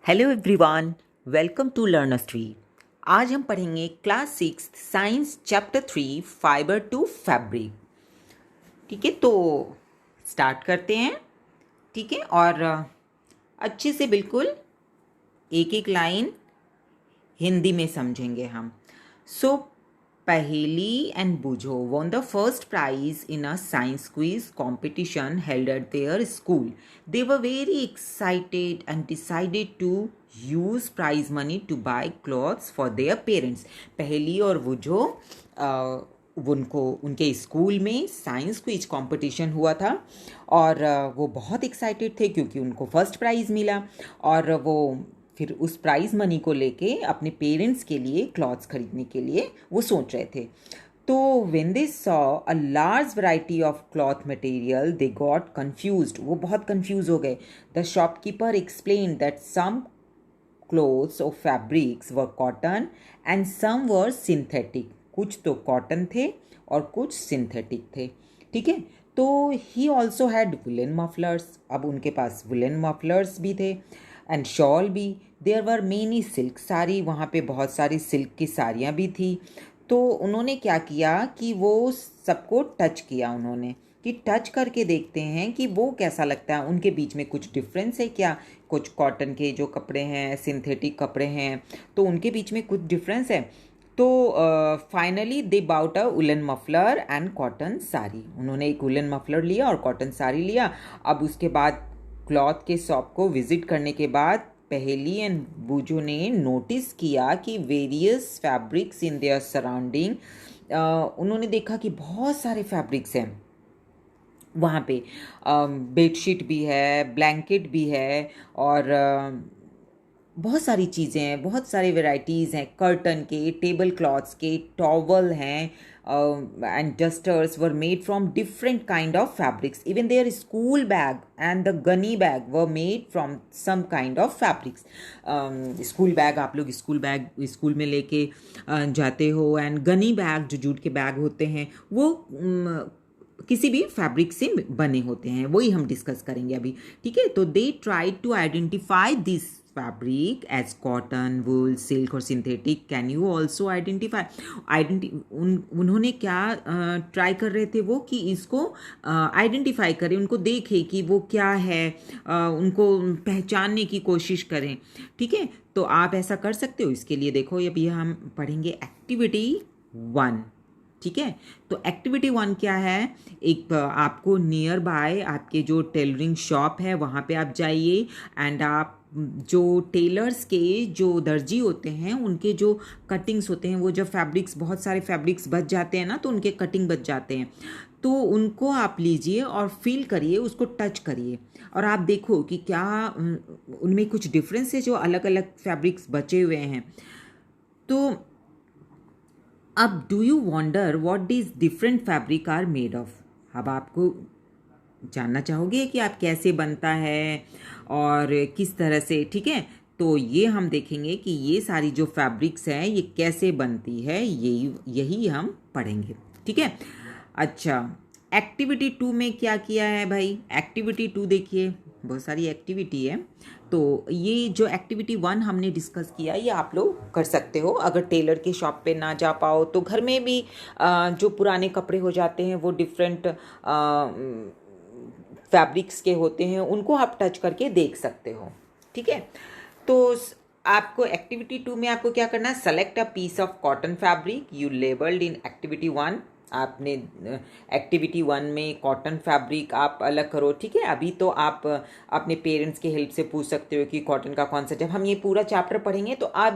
Hello everyone, welcome to learners tree. आज हम पढ़ेंगे class 6 science chapter 3 fibre to fabric. ठीक है, तो स्टार्ट करते हैं। ठीक है, और अच्छे से बिल्कुल एक एक लाइन हिंदी में समझेंगे हम। सो पहेली एंड बूझो won the first prize in a science quiz competition held at their school. They were very excited and decided to use prize money to buy clothes for their parents. पहेली और बूझो उनको उनके स्कूल में science quiz competition हुआ था और वो बहुत एक्साइटेड थे क्योंकि उनको फर्स्ट प्राइज़ मिला और वो फिर उस प्राइज़ मनी को लेके अपने पेरेंट्स के लिए क्लॉथ्स खरीदने के लिए वो सोच रहे थे। तो when they saw a large variety of cloth material, they got confused. वो बहुत confuse हो गए। The shopkeeper explained that some clothes or fabrics were cotton and some were synthetic. कुछ तो कॉटन थे और कुछ सिंथेटिक थे। ठीक है, तो he also had woollen mufflers. अब उनके पास वुलन मफलर्स भी थे एंड शॉल भी। There were many silk sari, वहाँ पे बहुत सारी सिल्क की साड़ियाँ भी थी। तो उन्होंने क्या किया कि वो सबको टच किया उन्होंने कि टच करके देखते हैं कि वो कैसा लगता है, उनके बीच में कुछ डिफरेंस है क्या। कुछ कॉटन के जो कपड़े हैं, सिंथेटिक कपड़े हैं, तो उनके बीच में कुछ डिफरेंस है। तो finally they bought a woollen muffler and cotton sari. उन्होंने एक उलन मफलर लिया और कॉटन साड़ी लिया। अब उसके बाद क्लॉथ के शॉप को विजिट करने के बाद पहेली एंड बूजू ने नोटिस किया कि various fabrics in their surrounding. उन्होंने देखा कि बहुत सारे फैब्रिक्स हैं वहाँ पे। बेडशीट भी है, ब्लैंकेट भी है और बहुत सारी चीज़ें हैं, बहुत सारे वेराइटीज़ हैं। कर्टन के, टेबल क्लॉथ्स के, टॉवल हैं and dusters were made from different kind of fabrics. Even there school bag and the gunny bag were made from some kind of fabrics. School bag, आप लोग school bag school में लेके जाते हो, and gunny bag जो jute के bag होते हैं वो किसी भी फैब्रिक से बने होते हैं, वही हम डिस्कस करेंगे अभी। ठीक है, तो they try to identify this fabric as cotton, wool, silk और synthetic. Can you also identify उन्होंने क्या ट्राई कर रहे थे वो कि इसको आइडेंटिफाई करें, उनको देखें कि वो क्या है, उनको पहचानने की कोशिश करें। ठीक है, तो आप ऐसा कर सकते हो। इसके लिए देखो अभी हम पढ़ेंगे एक्टिविटी 1। ठीक है, तो एक्टिविटी 1 क्या है। एक आपको नियर बाय आपके जो टेलरिंग शॉप है वहाँ पे आप जाइए एंड आप जो टेलर्स के जो दर्जी होते हैं उनके जो कटिंग्स होते हैं, वो जब फैब्रिक्स बहुत सारे फैब्रिक्स बच जाते हैं ना, तो उनके कटिंग बच जाते हैं, तो उनको आप लीजिए और फील करिए, उसको टच करिए और आप देखो कि क्या उनमें कुछ डिफरेंस है जो अलग अलग फैब्रिक्स बचे हुए हैं। तो अब do you wonder what this different fabric are made of. अब आपको जानना चाहोगे कि आप कैसे बनता है और किस तरह से। ठीक है, तो ये हम देखेंगे कि ये सारी जो फैब्रिक्स हैं ये कैसे बनती है, यही हम पढ़ेंगे। ठीक है, अच्छा एक्टिविटी 2 में क्या किया है भाई। एक्टिविटी 2 देखिए, बहुत सारी एक्टिविटी है। तो ये जो एक्टिविटी 1 हमने डिस्कस किया ये आप लोग कर सकते हो। अगर टेलर के शॉप पे ना जा पाओ तो घर में भी जो पुराने कपड़े हो जाते हैं वो डिफरेंट फैब्रिक्स के होते हैं, उनको आप टच करके देख सकते हो। ठीक है, तो आपको एक्टिविटी 2 में आपको क्या करना है। Select a piece of cotton fabric you labelled in activity 1। आपने एक्टिविटी 1 में कॉटन फैब्रिक आप अलग करो। ठीक है, अभी तो आप अपने पेरेंट्स के हेल्प से पूछ सकते हो कि कॉटन का कौन सा। जब हम ये पूरा चैप्टर पढ़ेंगे तो आप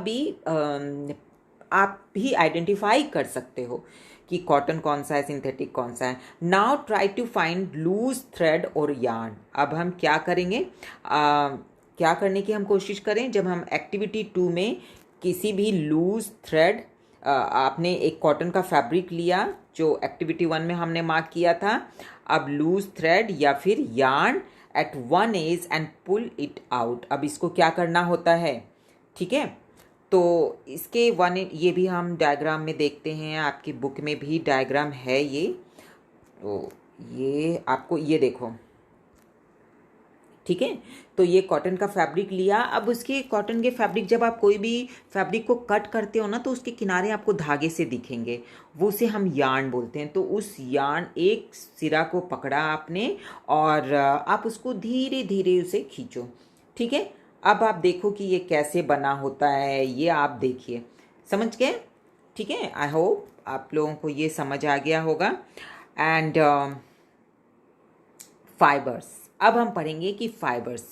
भी आइडेंटिफाई कर सकते हो कि कॉटन कौन सा है, सिंथेटिक कौन सा है। Now try to find loose thread और यार्न। अब हम क्या करेंगे, क्या करने की हम कोशिश करें। जब हम एक्टिविटी 2 में किसी भी लूज थ्रेड, आपने एक कॉटन का फैब्रिक लिया जो एक्टिविटी 1 में हमने मार्क किया था। अब लूज थ्रेड या फिर yarn at one edge and pull it out. अब इसको क्या करना होता है। ठीक है, तो इसके ये भी हम डायग्राम में देखते हैं, आपकी बुक में भी डायग्राम है ये। तो ये आपको ये देखो। ठीक है। तो ये कॉटन का फैब्रिक लिया। अब उसके कॉटन के फैब्रिक, जब आप कोई भी फैब्रिक को कट करते हो ना, तो उसके किनारे आपको धागे से दिखेंगे, वो उसे हम यार्न बोलते हैं। तो उस यार्न एक सिरा को पकड़ा आपने और आप उसको धीरे धीरे उसे खींचो। ठीक है। अब आप देखो कि ये कैसे बना होता है, ये आप देखिए, समझ गए? ठीक है। आई होप आप लोगों को ये समझ आ गया होगा। एंड फाइबर्स, अब हम पढ़ेंगे कि फाइबर्स,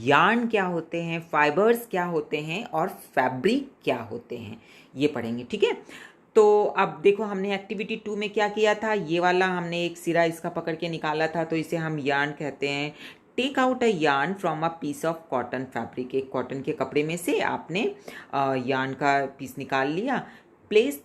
यार्न क्या होते हैं, फाइबर्स क्या होते हैं और फैब्रिक क्या होते हैं, ये पढ़ेंगे। ठीक है। तो अब देखो, हमने एक्टिविटी 2 में क्या किया था, ये वाला हमने एक सिरा इसका पकड़ के निकाला था, तो इसे हम यार्न कहते हैं। Take out a yarn from a piece of cotton fabric, एक कॉटन के कपड़े में से आपने यार्न का पीस निकाल लिया। Place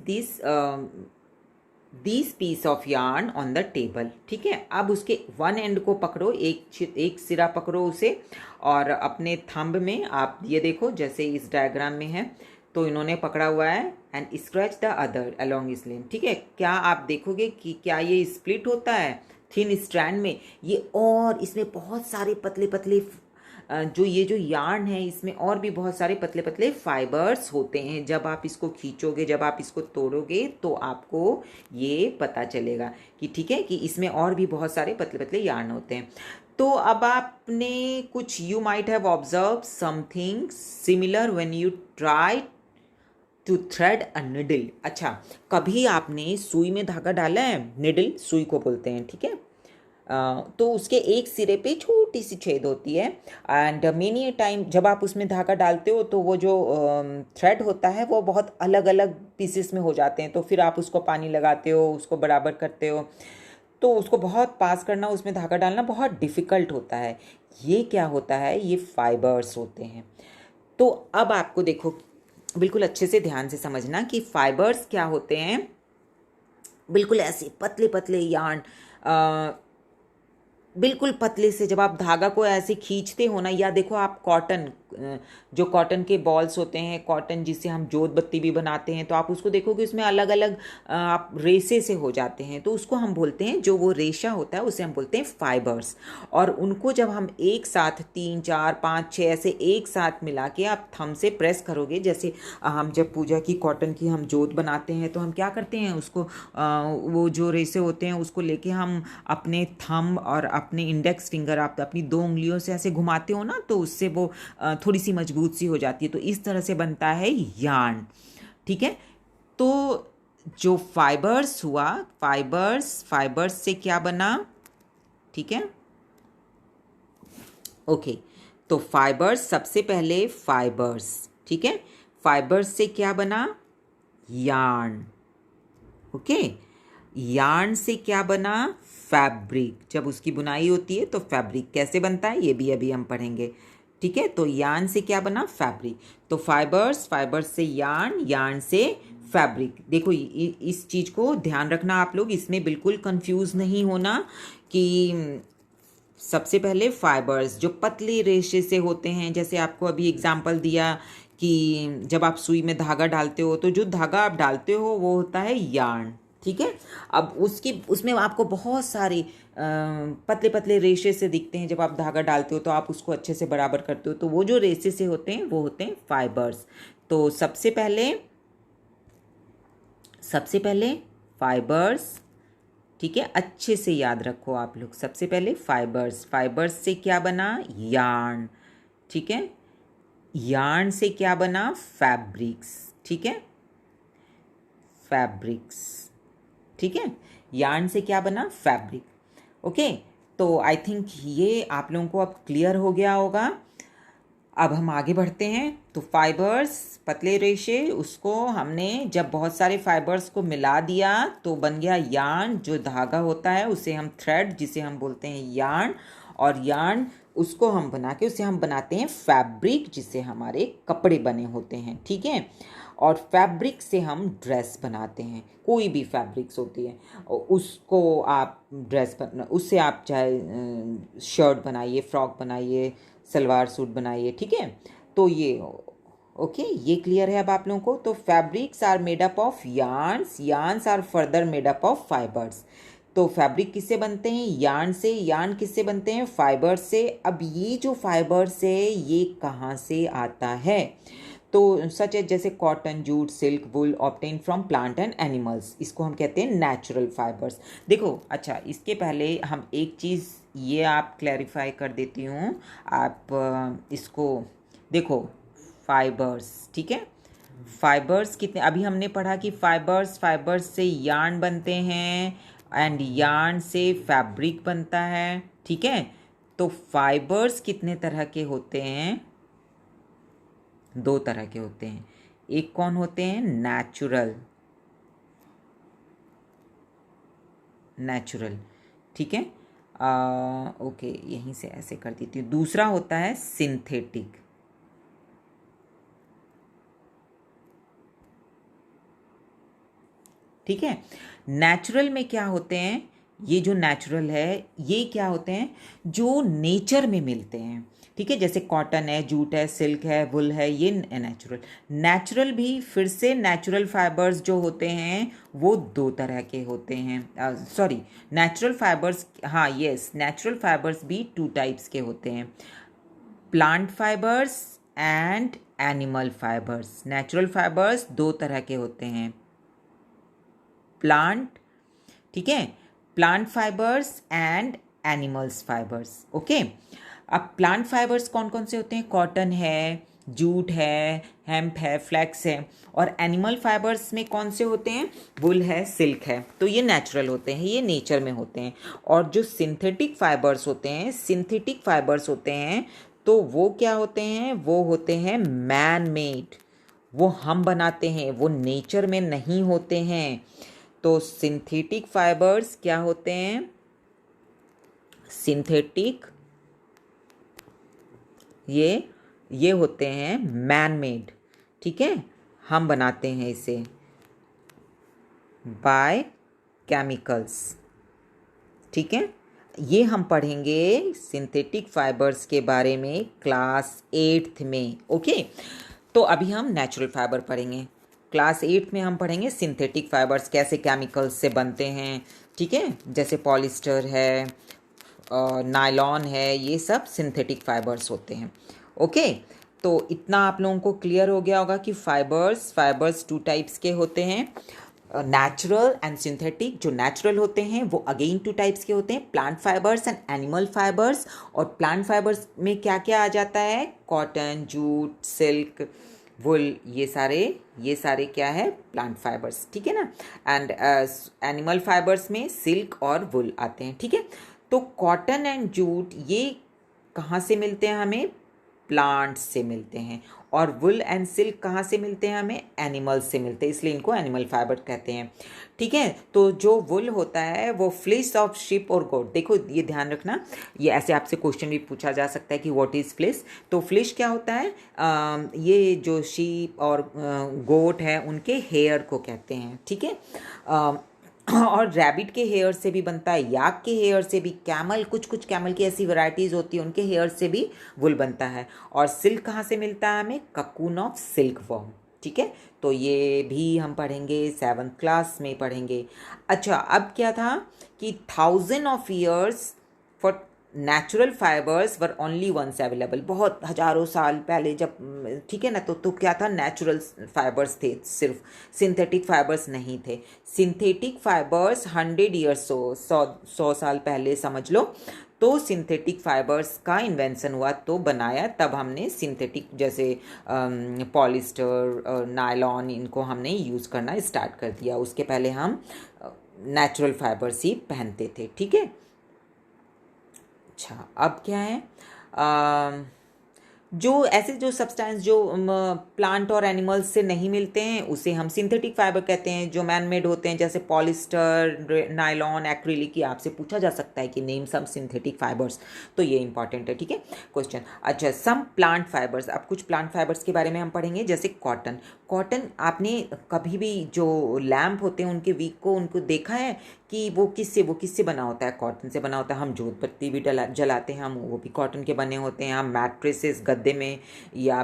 this piece of yarn on the table. ठीक है। अब उसके वन एंड को पकड़ो, एक सिरा पकड़ो उसे, और अपने थंब में आप ये देखो, जैसे इस डायग्राम में है, तो इन्होंने पकड़ा हुआ है। And scratch the other along इस लेन। ठीक है। क्या आप देखोगे कि क्या ये स्प्लिट होता है थिन स्ट्रैंड में, ये, और इसमें बहुत सारे पतले पतले जो ये जो यार्न है, इसमें और भी बहुत सारे पतले पतले फाइबर्स होते हैं। जब आप इसको खींचोगे, जब आप इसको तोड़ोगे, तो आपको ये पता चलेगा कि ठीक है, कि इसमें और भी बहुत सारे पतले पतले यार्न होते हैं। तो अब आपने कुछ, you might have observe something similar when you try to thread a needle. अच्छा, कभी आपने सुई में धागा डाला है? निडल सुई को बोलते हैं। ठीक है। तो उसके एक सिरे पे छोटी सी छेद होती है। एंड मेनी टाइम जब आप उसमें धागा डालते हो, तो वो जो थ्रेड होता है वो बहुत अलग अलग पीसेस में हो जाते हैं। तो फिर आप उसको पानी लगाते हो, उसको बराबर करते हो, तो उसको बहुत पास करना, उसमें धागा डालना बहुत डिफ़िकल्ट होता है। ये क्या होता है, ये फाइबर्स होते हैं। तो अब आपको देखो, बिल्कुल अच्छे से ध्यान से समझना कि फाइबर्स क्या होते हैं। बिल्कुल ऐसे पतले पतले यार्न, बिल्कुल पतले से, जब आप धागा को ऐसे खींचते हो ना, या देखो आप कॉटन, जो कॉटन के बॉल्स होते हैं, कॉटन जिससे हम जोत बत्ती भी बनाते हैं, तो आप उसको देखोगे उसमें अलग अलग आप रेसे से हो जाते हैं, तो उसको हम बोलते हैं, जो वो रेशा होता है उसे हम बोलते हैं फाइबर्स। और उनको जब हम एक साथ 3 4 5 6 ऐसे एक साथ मिला के आप थंब से प्रेस करोगे, जैसे हम जब पूजा की कॉटन की हम जोत बनाते हैं, तो हम क्या करते हैं, उसको वो जो रेसे होते हैं उसको लेके हम अपने थंब और अपने इंडेक्स फिंगर, आप अपनी 2 उंगलियों से ऐसे घुमाते हो ना, तो उससे वो थोड़ी सी मजबूत सी हो जाती है। तो इस तरह से बनता है यार्न। ठीक है। तो जो फाइबर्स हुआ, फाइबर्स से क्या बना? ठीक है। ओके। तो फाइबर्स, सबसे पहले फाइबर्स, ठीक है, फाइबर्स से क्या बना? यार्न। ओके। यार्न से क्या बना? फैब्रिक। जब उसकी बुनाई होती है तो फैब्रिक कैसे बनता है, ये भी अभी हम पढ़ेंगे। ठीक है। तो यार्न से क्या बना? फैब्रिक। तो फाइबर्स से यार्न, यार्न से फैब्रिक। देखो इस चीज़ को ध्यान रखना आप लोग, इसमें बिल्कुल कंफ्यूज नहीं होना कि सबसे पहले फाइबर्स जो पतले रेशे से होते हैं, जैसे आपको अभी एग्जांपल दिया कि जब आप सुई में धागा डालते हो, तो जो धागा आप डालते हो वो होता है यार्न। ठीक है। अब उसमें आपको बहुत सारे पतले पतले रेशे से दिखते हैं। जब आप धागा डालते हो तो आप उसको अच्छे से बराबर करते हो, तो वो जो रेशे से होते हैं वो होते हैं फाइबर्स। तो सबसे पहले फाइबर्स, ठीक है, अच्छे से याद रखो आप लोग। सबसे पहले फाइबर्स से क्या बना? यार्न। ठीक है। यार्न से क्या बना? फैब्रिक्स। ठीक है, फैब्रिक्स। ठीक है। यार्न से क्या बना? फैब्रिक। ओके। तो आई थिंक ये आप लोगों को अब क्लियर हो गया होगा। अब हम आगे बढ़ते हैं। तो फाइबर्स, पतले रेशे, उसको हमने जब बहुत सारे फाइबर्स को मिला दिया तो बन गया यार्न। जो धागा होता है उसे हम थ्रेड, जिसे हम बोलते हैं यार्न, और यार्न उसको हम बना के उसे हम बनाते हैं फैब्रिक, जिससे हमारे कपड़े बने होते हैं। ठीक है। और फैब्रिक से हम ड्रेस बनाते हैं, कोई भी फैब्रिक्स होती है उसको आप ड्रेस उससे आप चाहे शर्ट बनाइए, फ्रॉक बनाइए, सलवार सूट बनाइए। ठीक है। तो ये ओके, ये क्लियर है अब आप लोगों को। तो fabrics are made up of yarns, yarns are further made up of fibres. तो फैब्रिक किससे बनते हैं? यार्न से। यार्न किससे बनते हैं? फाइबर से। अब ये जो फाइबर्स है ये कहाँ से आता है? तो सच है जैसे cotton, jute, silk, wool obtain from plant and animals, इसको हम कहते हैं नेचुरल फाइबर्स। देखो अच्छा, इसके पहले हम एक चीज़ ये आप क्लैरिफाई कर देती हूँ। आप इसको देखो, फाइबर्स, ठीक है। फाइबर्स कितने, अभी हमने पढ़ा कि फाइबर्स से यार्न बनते हैं एंड यार्न से फैब्रिक बनता है, ठीक है। तो फाइबर्स कितने तरह के होते हैं? 2 तरह के होते हैं। एक कौन होते हैं? नेचुरल, ठीक है। ओके, यहीं से ऐसे कर देती हूँ। दूसरा होता है सिंथेटिक। ठीक है। नेचुरल में क्या होते हैं? ये जो नेचुरल है ये क्या होते हैं? जो नेचर में मिलते हैं, ठीक है। जैसे कॉटन है, जूट है, सिल्क है, वुल है, ये नेचुरल। नेचुरल भी फिर से नेचुरल फाइबर्स जो होते हैं वो 2 तरह के होते हैं। सॉरी, नेचुरल फाइबर्स, हाँ यस, नेचुरल फाइबर्स भी 2 टाइप्स के होते हैं, plant fibres and animal fibres. Natural fibres 2 तरह के होते हैं, प्लांट, ठीक है, plant fibres and animals fibres. Okay, अब प्लांट फाइबर्स कौन कौन से होते हैं? कॉटन है, जूट है, हेम्प है, फ्लैक्स है। और एनिमल फाइबर्स में कौन से होते हैं? वुल है, सिल्क है। तो ये नेचुरल होते हैं, ये नेचर में होते हैं। और जो सिंथेटिक फाइबर्स होते हैं, तो वो क्या होते हैं? वो होते हैं मैन मेड, वो हम बनाते हैं, वो नेचर में नहीं होते हैं। तो सिंथेटिक फाइबर्स क्या होते हैं? सिंथेटिक ये होते हैं मैन मेड, ठीक है। हम बनाते हैं इसे बाय केमिकल्स, ठीक है। ये हम पढ़ेंगे सिंथेटिक फाइबर्स के बारे में क्लास 8th में। ओके, तो अभी हम नेचुरल फाइबर पढ़ेंगे। क्लास 8 में हम पढ़ेंगे सिंथेटिक फाइबर्स कैसे केमिकल्स से बनते हैं, ठीक है। जैसे पॉलिस्टर है, नायलॉन है, ये सब सिंथेटिक फाइबर्स होते हैं। ओके, तो इतना आप लोगों को क्लियर हो गया होगा कि फाइबर्स 2 टाइप्स के होते हैं, नेचुरल एंड सिंथेटिक। जो नेचुरल होते हैं वो अगेन 2 टाइप्स के होते हैं, plant fibres and animal fibres. और प्लांट फाइबर्स में क्या क्या आ जाता है? कॉटन, जूट, सिल्क, वुल, ये सारे क्या है? प्लांट फाइबर्स, ठीक है ना। एंड एनिमल फाइबर्स में सिल्क और वुल आते हैं, ठीक है। तो कॉटन एंड जूट ये कहाँ से मिलते हैं हमें? प्लांट्स से मिलते हैं। और वुल एंड सिल्क कहाँ से मिलते हैं हमें? एनिमल्स से मिलते हैं, इसलिए इनको एनिमल फाइबर कहते हैं, ठीक है। तो जो वुल होता है वो फ्लिस ऑफ शिप और गोट। देखो ये ध्यान रखना, ये ऐसे आपसे क्वेश्चन भी पूछा जा सकता है कि व्हाट इज़ फ्लिस। तो फ्लिस क्या होता है? ये जो शीप और गोट है उनके हेयर को कहते हैं, ठीक है। और रैबिट के हेयर से भी बनता है, याक के हेयर से भी, कैमल, कुछ कैमल की ऐसी वैरायटीज़ होती है उनके हेयर से भी वुल बनता है। और सिल्क कहाँ से मिलता है हमें? ककून ऑफ सिल्क वर्म, ठीक है। तो ये भी हम पढ़ेंगे, 7th क्लास में पढ़ेंगे। अच्छा, अब क्या था कि 1000 of years for natural fibres were only once available. बहुत हजारों साल पहले जब, ठीक है ना, तो क्या था? नेचुरल फाइबर्स थे सिर्फ, सिंथेटिक फाइबर्स नहीं थे। सिंथेटिक फाइबर्स 100 ईयर्स, 100 साल पहले समझ लो, तो सिंथेटिक फाइबर्स का इन्वेंशन हुआ, तो बनाया, तब हमने सिंथेटिक जैसे पॉलिस्टर, नायलॉन, इनको हमने यूज़ करना स्टार्ट कर दिया। उसके पहले हम नेचुरल फाइबर्स ही पहनते थे, ठीक है। अच्छा, अब क्या है? जो ऐसे जो सब्सटेंस जो प्लांट और एनिमल्स से नहीं मिलते हैं उसे हम सिंथेटिक फाइबर कहते हैं। जो मैन मेड होते हैं जैसे पॉलिस्टर, नायलॉन, एक्रिलिक, आपसे पूछा जा सकता है कि नेम सम सिंथेटिक फाइबर्स, तो ये इंपॉर्टेंट है, ठीक है क्वेश्चन। अच्छा, सम प्लांट फाइबर्स, अब कुछ प्लांट फाइबर्स के बारे में हम पढ़ेंगे। जैसे कॉटन आपने कभी भी जो लैम्प होते हैं उनके वीक को उनको देखा है कि वो किससे बना होता है? कॉटन से बना होता है। हम जोत बत्ती भी जलाते हैं, हम वो भी कॉटन के बने होते हैं। हम मैट्रेसेस, गद्दे में, या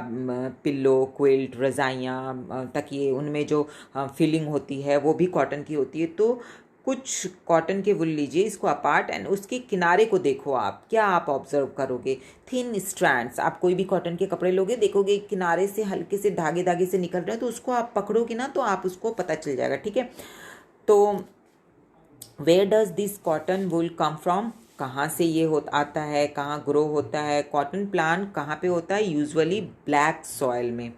पिल्लो, क्विल्ट, रज़ाइयाँ, तकिए, उनमें जो फिलिंग होती है वो भी कॉटन की होती है। तो कुछ कॉटन के वुल लीजिए, इसको अपार्ट, एंड उसके किनारे को देखो आप, क्या आप ऑब्जर्व करोगे? Thin strands. आप कोई भी कॉटन के कपड़े लोगे, देखोगे किनारे से हल्के से धागे धागे से निकल रहे हैं, तो उसको आप पकड़ोगे ना तो आप उसको पता चल जाएगा, ठीक है। तो where does this cotton wool come from? कहाँ से ये आता है, कहाँ ग्रो होता है? कॉटन प्लांट कहाँ पे होता है? यूजुअली ब्लैक सॉइल में,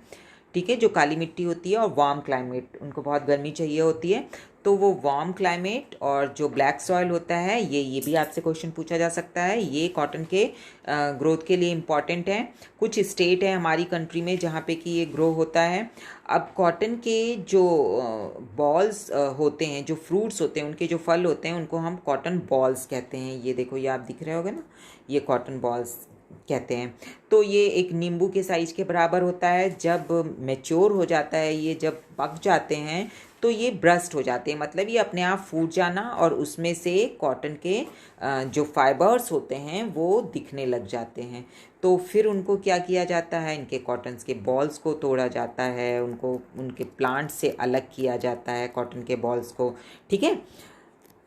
ठीक है, जो काली मिट्टी होती है, और वार्म क्लाइमेट, उनको बहुत गर्मी चाहिए होती है, तो वो वार्म क्लाइमेट और जो ब्लैक सॉइल होता है, ये भी आपसे क्वेश्चन पूछा जा सकता है। ये कॉटन के ग्रोथ के लिए इम्पॉर्टेंट है। कुछ स्टेट है हमारी कंट्री में जहाँ पे कि ये ग्रो होता है। अब कॉटन के जो बॉल्स होते हैं, जो फ्रूट्स होते हैं, उनके जो फल होते हैं, उनको हम कॉटन बॉल्स कहते हैं। ये देखो, ये आप दिख रहे होगे ना, ये कॉटन बॉल्स कहते हैं। तो ये एक नींबू के साइज के बराबर होता है। जब मैच्योर हो जाता है, ये जब पक जाते हैं तो ये ब्रस्ट हो जाते हैं, मतलब ये अपने आप फूट जाना, और उसमें से कॉटन के जो फाइबर्स होते हैं वो दिखने लग जाते हैं। तो फिर उनको क्या किया जाता है? इनके कॉटन्स के बॉल्स को तोड़ा जाता है, उनको उनके प्लांट से अलग किया जाता है, कॉटन के बॉल्स को, ठीक है।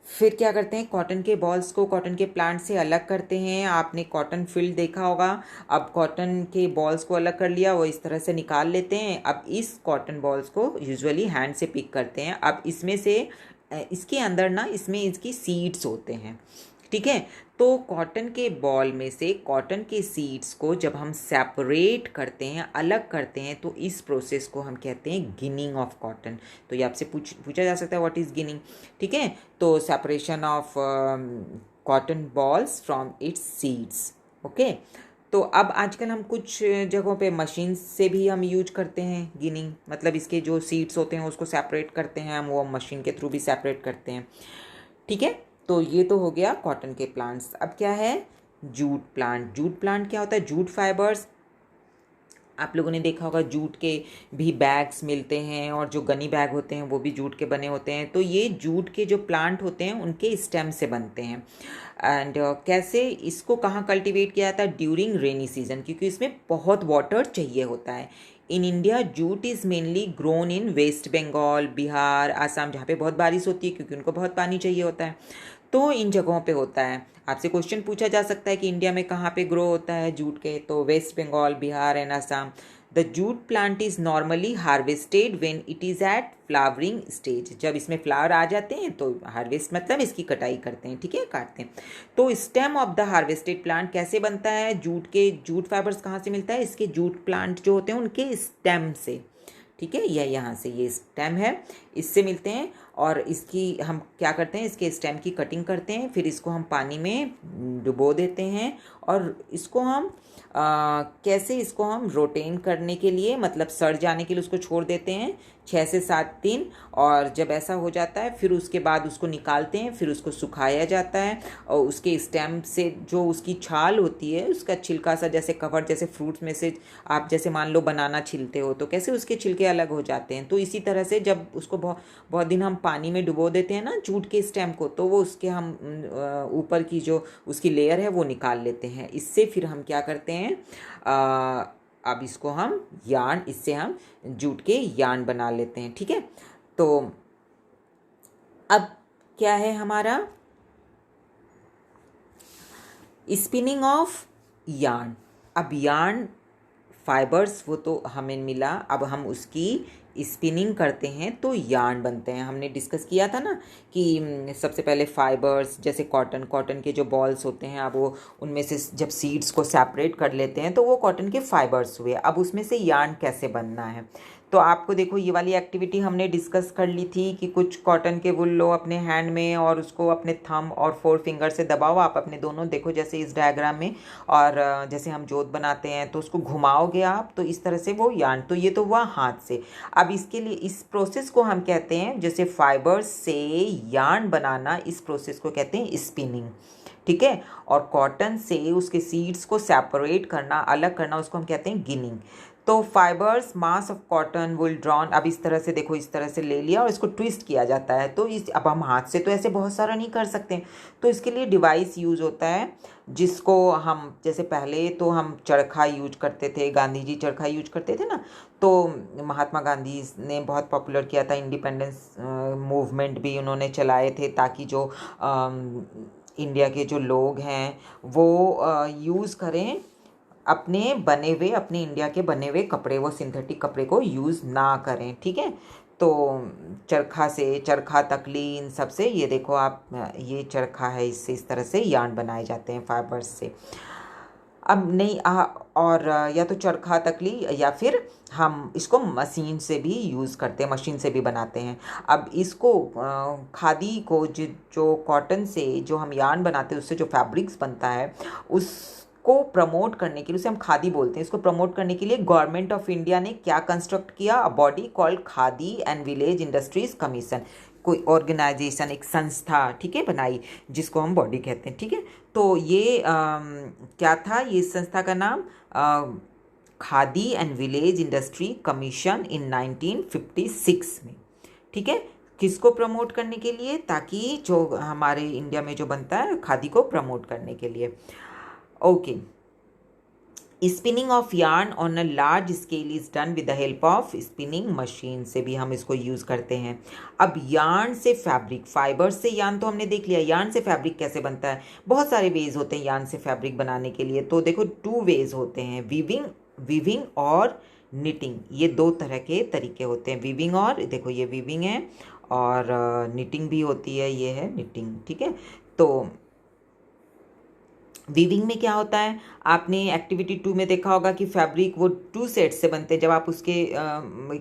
फिर क्या करते हैं? कॉटन के बॉल्स को कॉटन के प्लांट से अलग करते हैं। आपने कॉटन फील्ड देखा होगा। अब कॉटन के बॉल्स को अलग कर लिया, वो इस तरह से निकाल लेते हैं। अब इस कॉटन बॉल्स को यूजुअली हैंड से पिक करते हैं। अब इसमें से इसके अंदर ना, इसमें इसकी सीड्स होते हैं, ठीक है। तो कॉटन के बॉल में से कॉटन के सीड्स को जब हम सेपरेट करते हैं, अलग करते हैं, तो इस प्रोसेस को हम कहते हैं गिनिंग ऑफ कॉटन। तो ये आपसे पूछा जा सकता है व्हाट इज़ गिनिंग, ठीक है। तो separation of cotton balls from its seeds, okay. तो अब आजकल हम कुछ जगहों पे मशीन से भी हम यूज करते हैं गिनिंग, मतलब इसके जो सीड्स होते हैं उसको सेपरेट करते हैं हम, वो मशीन के थ्रू भी सेपरेट करते हैं, ठीक है। तो ये तो हो गया कॉटन के प्लांट्स। अब क्या है? Jute plant. जूट प्लांट क्या होता है? Jute fibres. आप लोगों ने देखा होगा जूट के भी बैग्स मिलते हैं, और जो गनी बैग होते हैं वो भी जूट के बने होते हैं। तो ये जूट के जो प्लांट होते हैं उनके स्टेम से बनते हैं। एंड कैसे इसको कहाँ कल्टीवेट किया जाता है? ड्यूरिंग रेनी सीजन, क्योंकि इसमें बहुत वाटर चाहिए होता है। In India jute is mainly grown in West Bengal, Bihar, Assam, जहाँ पे बहुत बारिश होती है, क्योंकि उनको बहुत पानी चाहिए होता है, तो इन जगहों पे होता है। आपसे क्वेश्चन पूछा जा सकता है कि इंडिया में कहाँ पे ग्रो होता है जूट के, तो West Bengal, Bihar and Assam. The jute plant is normally harvested when it is at flowering stage. जब इसमें फ्लावर आ जाते हैं तो हार्वेस्ट मतलब इसकी कटाई करते हैं, ठीक है, काटते हैं। तो stem of the harvested plant कैसे बनता है? जूट फाइबर्स कहाँ से मिलता है? इसके जूट प्लांट जो होते हैं उनके स्टेम से, ठीक है। यह यहाँ से ये स्टेम है, इससे मिलते हैं। और इसकी हम क्या करते हैं? इसके स्टेम की कटिंग करते हैं, फिर इसको हम पानी में डुबो देते हैं, और इसको हम कैसे, इसको हम रोटेन करने के लिए, मतलब सड़ जाने के लिए उसको छोड़ देते हैं 6 से 7 दिन। और जब ऐसा हो जाता है फिर उसके बाद उसको निकालते हैं, फिर उसको सुखाया जाता है, और उसके स्टेम से जो उसकी छाल होती है, उसका छिलका सा, जैसे कवर, जैसे फ्रूट्स में से आप जैसे मान लो बनाना छिलते हो तो कैसे उसके छिलके अलग हो जाते हैं, तो इसी तरह से जब उसको बहुत दिन हम पानी में डुबो देते हैं ना जूट के स्टेम को, तो वो उसके हम ऊपर की जो उसकी लेयर है वो निकाल लेते हैं। इससे फिर हम क्या करते हैं, अब इसको हम यार्न, इससे हम जूट के यार्न बना लेते हैं, ठीक है। तो अब क्या है हमारा? Spinning of yarn. अब यार्न फाइबर्स वो तो हमें मिला, अब हम उसकी स्पिनिंग करते हैं तो यार्न बनते हैं। हमने डिस्कस किया था ना कि सबसे पहले फाइबर्स, जैसे कॉटन के जो बॉल्स होते हैं, अब वो उनमें से जब सीड्स को सेपरेट कर लेते हैं तो वो कॉटन के फाइबर्स हुए। अब उसमें से यार्न कैसे बनना है, तो आपको देखो ये वाली एक्टिविटी हमने डिस्कस कर ली थी कि कुछ कॉटन के वुल लो अपने हैंड में, और उसको अपने थंब और 4 फिंगर से दबाओ। आप अपने दोनों देखो जैसे इस डायग्राम में, और जैसे हम जोत बनाते हैं तो उसको घुमाओगे आप, तो इस तरह से वो यार्न, तो ये तो हुआ हाथ से। अब इसके लिए इस प्रोसेस को हम कहते हैं, जैसे फाइबर्स से यार्न बनाना, इस प्रोसेस को कहते हैं स्पिनिंग, ठीक है। और कॉटन से उसके सीड्स को सेपरेट करना, अलग करना, उसको हम कहते हैं गिनिंग। तो fibres mass of cotton wool drawn, अब इस तरह से देखो, इस तरह से ले लिया और इसको ट्विस्ट किया जाता है। तो इस अब हम हाथ से तो ऐसे बहुत सारा नहीं कर सकते, तो इसके लिए डिवाइस यूज़ होता है, जिसको हम जैसे पहले तो हम चरखा यूज करते थे, गांधी जी चरखा यूज करते थे ना, तो महात्मा गांधी ने बहुत पॉपुलर किया था, इंडिपेंडेंस मूवमेंट भी उन्होंने चलाए थे, ताकि जो इंडिया के जो लोग हैं वो यूज़ करें अपने बने हुए, अपने इंडिया के बने हुए कपड़े, वो सिंथेटिक कपड़े को यूज़ ना करें। ठीक है, तो चरखा से, चरखा तकली, इन सब से, ये देखो आप, ये चरखा है, इससे इस तरह से यार्न बनाए जाते हैं फाइबर्स से। अब नहीं और या तो चरखा तकली या फिर हम इसको मशीन से भी यूज़ करते हैं, मशीन से भी बनाते हैं। अब इसको खादी को जो कॉटन से जो हम यार्न बनाते हैं, उससे जो फैब्रिक्स बनता है, उसको प्रमोट करने के लिए, उसे हम खादी बोलते हैं, इसको प्रमोट करने के लिए गवर्नमेंट ऑफ इंडिया ने क्या कंस्ट्रक्ट किया, a body called khadi and village industries commission, कोई ऑर्गेनाइजेशन, एक संस्था, ठीक है, बनाई, जिसको हम बॉडी कहते हैं। ठीक है, तो ये क्या था, ये संस्था का नाम khadi and village industry commission इन 1956 में। ठीक है, किसको प्रमोट करने के लिए, ताकि जो हमारे इंडिया में जो बनता है खादी को प्रमोट करने के लिए। Okay, spinning of yarn on a large scale is done with the help of spinning machine, से भी हम इसको यूज़ करते हैं। अब यार्न से फैब्रिक, फाइबर से यार्न तो हमने देख लिया, यार्न से फैब्रिक कैसे बनता है, बहुत सारे वेज होते हैं यार्न से फैब्रिक बनाने के लिए। तो देखो 2 वेज होते हैं, वीविंग और निटिंग, ये 2 तरह के तरीके होते हैं, वीविंग, और देखो ये वीविंग है, और निटिंग भी होती है, ये है निटिंग। ठीक है, तो वीविंग में क्या होता है, आपने एक्टिविटी 2 में देखा होगा कि फैब्रिक वो 2 सेट से बनते हैं, जब आप उसके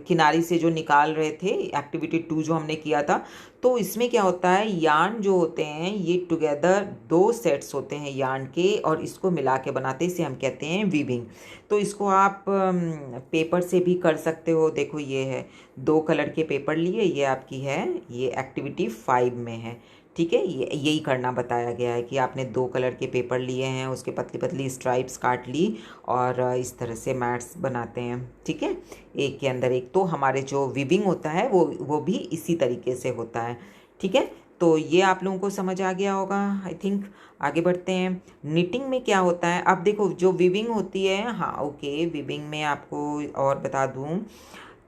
किनारी से जो निकाल रहे थे, एक्टिविटी 2 जो हमने किया था, तो इसमें क्या होता है, यार्न जो होते हैं ये टुगेदर 2 सेट्स होते हैं यार्न के, और इसको मिला के बनाते हैं, इसे हम कहते हैं वीविंग। तो इसको आप पेपर से भी कर सकते हो, देखो ये है, 2 कलर के पेपर लिए, ये आपकी है, ये एक्टिविटी 5 में है। ठीक है, ये यही करना बताया गया है कि आपने 2 कलर के पेपर लिए हैं, उसके पतली पतली स्ट्राइप्स काट ली, और इस तरह से मैट्स बनाते हैं। ठीक है, एक के अंदर एक, तो हमारे जो वीविंग होता है वो भी इसी तरीके से होता है। ठीक है, तो ये आप लोगों को समझ आ गया होगा, आई थिंक। आगे बढ़ते हैं, निटिंग में क्या होता है। अब देखो जो वीविंग होती है, हाँ ओके, वीविंग में आपको और बता दूँ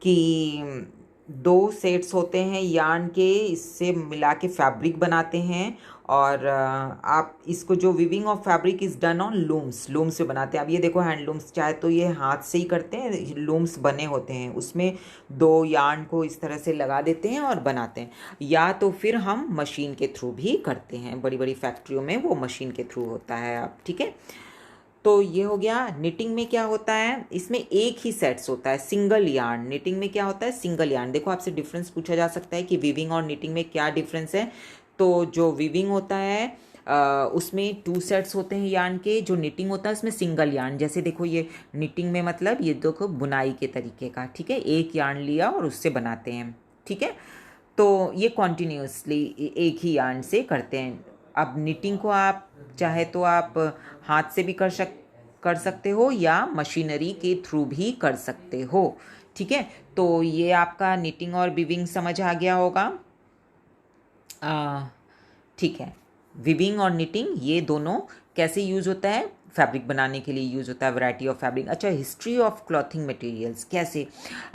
कि 2 सेट्स होते हैं यार्न के, इससे मिला के फैब्रिक बनाते हैं, और आप इसको, जो weaving of fabric is done on looms पे बनाते हैं। अब ये देखो हैंडलूम्स, चाहे तो ये हाथ से ही करते हैं, लूम्स बने होते हैं, उसमें 2 यार्न को इस तरह से लगा देते हैं और बनाते हैं, या तो फिर हम मशीन के थ्रू भी करते हैं, बड़ी बड़ी फैक्ट्रियों में वो मशीन के थ्रू होता है। अब ठीक है, तो ये हो गया। निटिंग में क्या होता है, इसमें एक ही सेट्स होता है, सिंगल यार्न। निटिंग में क्या होता है, सिंगल यार्न। देखो आपसे डिफरेंस पूछा जा सकता है कि वीविंग और निटिंग में क्या डिफरेंस है। तो जो वीविंग होता है उसमें 2 सेट्स होते हैं यार्न के, जो निटिंग होता है उसमें सिंगल यार्न। जैसे देखो ये निटिंग में मतलब ये देखो बुनाई के तरीके का, ठीक है, एक यार्न लिया और उससे बनाते हैं। ठीक है, तो ये कॉन्टिन्यूसली एक ही यार्न से करते हैं। अब निटिंग को आप चाहे तो आप हाथ से भी कर सकते हो, या मशीनरी के थ्रू भी कर सकते हो। ठीक है, तो ये आपका निटिंग और वीविंग समझ आ गया होगा। ठीक है, वीविंग और निटिंग ये दोनों कैसे यूज़ होता है, फैब्रिक बनाने के लिए यूज़ होता है, वैरायटी ऑफ फैब्रिक। अच्छा, हिस्ट्री ऑफ क्लॉथिंग मटेरियल्स कैसे,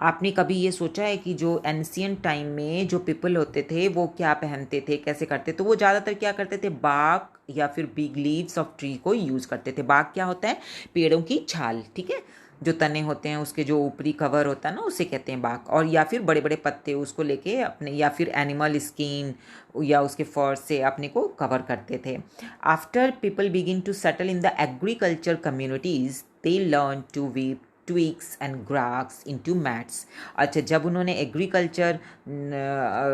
आपने कभी ये सोचा है कि जो एंशियंट टाइम में जो पीपल होते थे वो क्या पहनते थे, कैसे करते, तो वो ज़्यादातर क्या करते थे, बाग या फिर बिग लीव्स ऑफ ट्री को यूज़ करते थे। बाग क्या होता है, पेड़ों की छाल, ठीक है, जो तने होते हैं उसके जो ऊपरी कवर होता है ना, उसे कहते हैं बाग। और या फिर बड़े बड़े पत्ते उसको लेके अपने, या फिर एनिमल स्किन या उसके फर से अपने को कवर करते थे। After people begin to settle in the agriculture communities, they learn to weave twigs and grass into mats. अच्छा, जब उन्होंने एग्रीकल्चर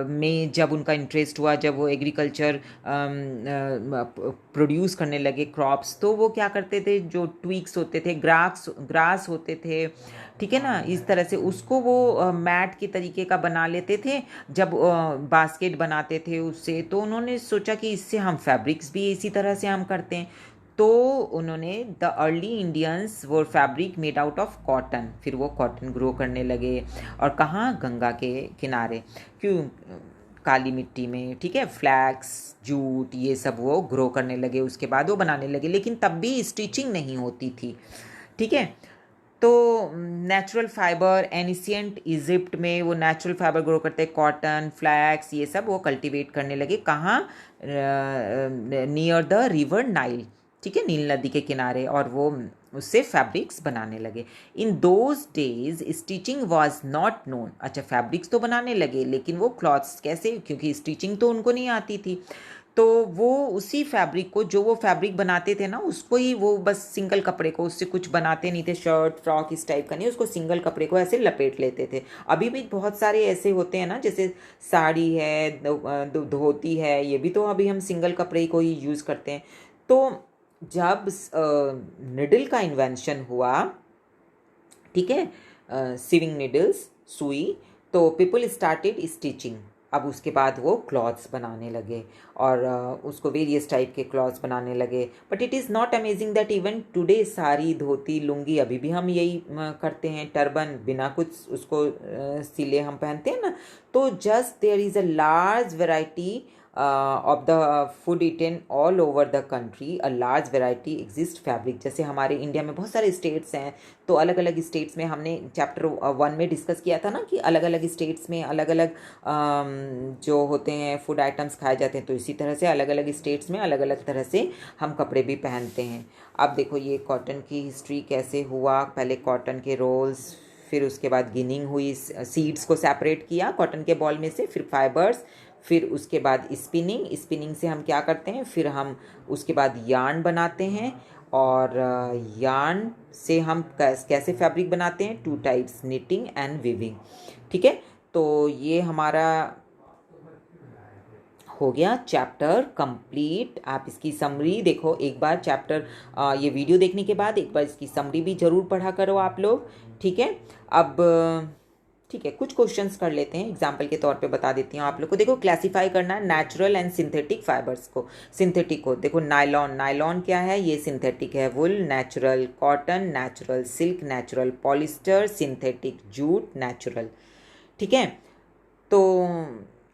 में जब उनका इंटरेस्ट हुआ, जब वो एग्रीकल्चर प्रोड्यूस करने लगे क्रॉप्स, तो वो क्या करते थे, जो ट्विग्स होते थे, ग्रास होते थे, ठीक है ना, इस तरह से उसको वो मैट के तरीके का बना लेते थे। जब बास्केट बनाते थे उससे, तो उन्होंने सोचा कि इससे हम फैब्रिक्स भी इसी तरह से हम करते हैं। तो उन्होंने द अर्ली इंडियंस वो fabric made out of cotton, फिर वो कॉटन ग्रो करने लगे। और कहाँ? गंगा के किनारे। क्यों? काली मिट्टी में, ठीक है। फ्लैक्स, जूट, ये सब वो ग्रो करने लगे, उसके बाद वो बनाने लगे। लेकिन तब भी स्टिचिंग नहीं होती थी, ठीक है। तो नेचुरल फाइबर, एनिशियंट इजिप्ट में वो नेचुरल फाइबर ग्रो करते हैं, कॉटन, फ्लैक्स, ये सब वो कल्टीवेट करने लगे। कहाँ? नियर द रिवर नाइल, ठीक है, नील नदी के किनारे। और वो उससे फैब्रिक्स बनाने लगे। In those days stitching was not known. अच्छा, फैब्रिक्स तो बनाने लगे, लेकिन वो क्लॉथ्स कैसे? क्योंकि स्टिचिंग तो उनको नहीं आती थी। तो वो उसी फैब्रिक को, जो वो फैब्रिक बनाते थे ना, उसको ही वो बस सिंगल कपड़े को, उससे कुछ बनाते नहीं थे, शर्ट फ्रॉक इस टाइप का नहीं, उसको सिंगल कपड़े को ऐसे लपेट लेते थे। अभी भी बहुत सारे ऐसे होते हैं ना, जैसे साड़ी है, धोती है, ये भी तो अभी हम सिंगल कपड़े को ही यूज़ करते हैं। तो जब निडल का इन्वेंशन हुआ, ठीक है, सीविंग निडल्स, सुई, तो पीपल स्टार्टेड स्टिचिंग। अब उसके बाद वो क्लॉथ्स बनाने लगे और उसको वेरियस टाइप के क्लॉथ्स बनाने लगे। But it is not amazing that even today sari, dhoti, lungi, अभी भी हम यही करते हैं। टर्बन बिना कुछ उसको सिले हम पहनते हैं ना। तो just there is a large variety of the food eaten all over the country, a large variety exist fabric। जैसे हमारे इंडिया में बहुत सारे स्टेट्स हैं, तो अलग अलग स्टेट्स में हमने चैप्टर 1 में डिस्कस किया था ना कि अलग अलग स्टेट्स में अलग अलग जो होते हैं फूड आइटम्स खाए जाते हैं। तो इसी तरह से अलग अलग स्टेट्स में अलग अलग तरह से हम कपड़े भी पहनते हैं। अब देखो ये कॉटन की हिस्ट्री कैसे हुआ। पहले कॉटन के रोल्स, फिर उसके बाद गिनिंग हुई, सीड्स को सेपरेट किया कॉटन के बॉल में से, फिर फाइबर्स, फिर उसके बाद स्पिनिंग से हम क्या करते हैं, फिर हम उसके बाद यार्न बनाते हैं। और यार्न से हम कैसे फैब्रिक बनाते हैं? 2 टाइप्स, निटिंग एंड वीविंग, ठीक है। तो ये हमारा हो गया चैप्टर कंप्लीट। आप इसकी समरी देखो एक बार, चैप्टर ये वीडियो देखने के बाद एक बार इसकी समरी भी ज़रूर पढ़ा करो आप लोग, ठीक है। अब ठीक है, कुछ क्वेश्चंस कर लेते हैं, एग्जाम्पल के तौर पे बता देती हूँ आप लोग को। देखो, क्लासिफाई करना है नेचुरल एंड सिंथेटिक फाइबर्स को। सिंथेटिक को देखो, नायलॉन क्या है? ये सिंथेटिक है। Wool natural, cotton natural, silk natural, polyester synthetic, jute natural, ठीक है। तो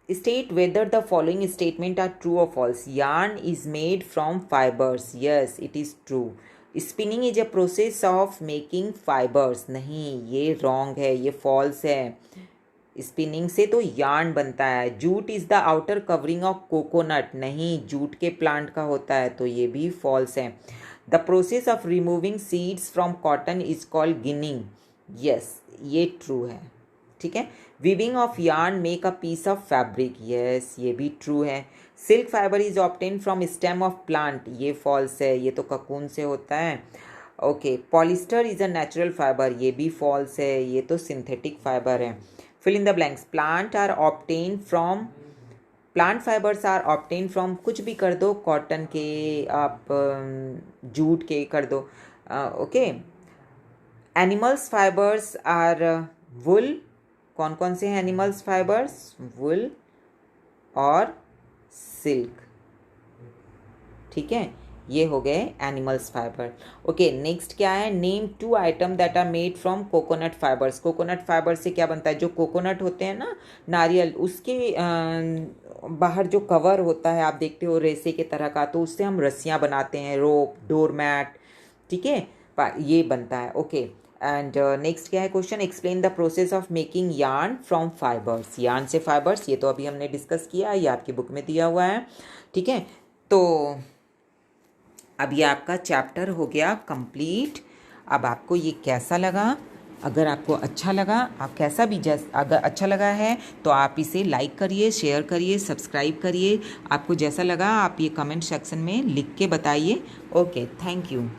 state whether the following statement are true or false. Yarn is made from fibers. Yes, it is true. Spinning is a process of making fibers. नहीं, ये wrong है, ये false है। Spinning से तो यार्न बनता है। Jute is the outer covering of coconut. नहीं, जूट के प्लांट का होता है, तो ये भी फॉल्स है। The process of removing seeds from cotton is called ginning. Yes, ये ट्रू है, ठीक है। Weaving of yarn make a piece of fabric. Yes, ये भी ट्रू है। Silk fibre is obtain from stem of plant. ये false है, ये तो ककून से होता है। Okay, polyester is a natural fibre. ये भी फॉल्स है, ये तो सिंथेटिक फाइबर है। Fill in the blanks. Plant fibres are obtain from, कुछ भी कर दो, कॉटन के, आप जूट के कर दो। ओके, एनिमल्स फाइबर्स आर वुल। कौन कौन से हैं एनिमल्स फाइबर्स? वुल और सिल्क, ठीक है। ये हो गए एनिमल्स फाइबर। ओके, नेक्स्ट क्या है? Name 2 item that are made from coconut fibres. Coconut fibre से क्या बनता है? जो कोकोनट होते हैं ना, नारियल, उसके बाहर जो कवर होता है, आप देखते हो रेसे के तरह का, तो उससे हम रस्सियाँ बनाते हैं, रोप, डोरमैट, ठीक है, ये बनता है। ओके, एंड नेक्स्ट क्या है question? Explain the process of making yarn from fibres. Yarn से फाइबर्स, ये तो अभी हमने डिस्कस किया, ये आपकी बुक में दिया हुआ है, ठीक है। तो अब ये आपका चैप्टर हो गया कंप्लीट। अब आपको ये कैसा लगा? अगर आपको अच्छा लगा, आप कैसा भी अगर अच्छा लगा है तो आप इसे लाइक करिए, शेयर करिए, सब्सक्राइब करिए। आपको जैसा लगा आप ये कमेंट सेक्शन में लिख के बताइए। Okay, thank you.